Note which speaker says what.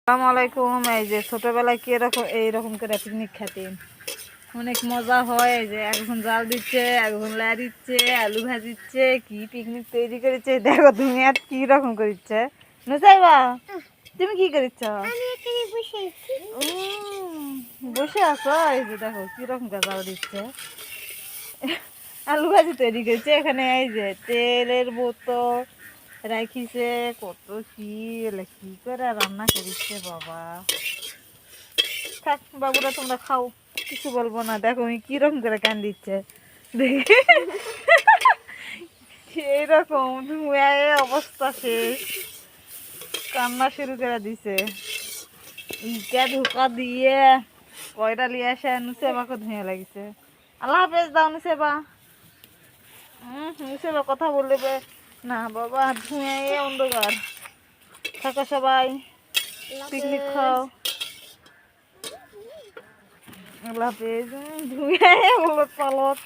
Speaker 1: আসসালামু আলাইকুম। এই যে ছোটবেলায় কি এরকম এইরকম করে পিকনিক খেতেন, অনেক মজা হয়। এই যে একজন জাল দিচ্ছে, একজন লাই দিচ্ছে, আলু ভাজিচ্ছে, কি পিকনিক তৈরি করেছে দেখো। তুমি আর কি রকম করিচ্ছে নুসাইবা, তুমি কি করিচ্ছ? বসে আছো। এই যে দেখো কি রকম জাল দিচ্ছে, আলু ভাজি তৈরি করেছে এখানে। এই যে তেলের বোতল রাখিছে, কত কি কি করে রান্না করিচ্ছে বাবা। থাক বাবুরা, তোমরা খাও, কিছু বলবো না। দেখো আমি কিরকম করে কান দিচ্ছে দেখে, এইরকম অবস্থা শেষ, কান্না শুরু করে দিছে। ইটা ধোকা দিয়ে কয়টা লিয়ে আসে নুসেবাকে ধুয়ে লাগিছে। আল্লাহ হাফেজ দাও নুসেবা। নুসেবা কথা বলবে না বাবা, ধুয়ে অন্ধকার। থাকো সবাই, পিকনিক খাও। আল্লাহ হাফেজ। ধুয়ে উলট পালট।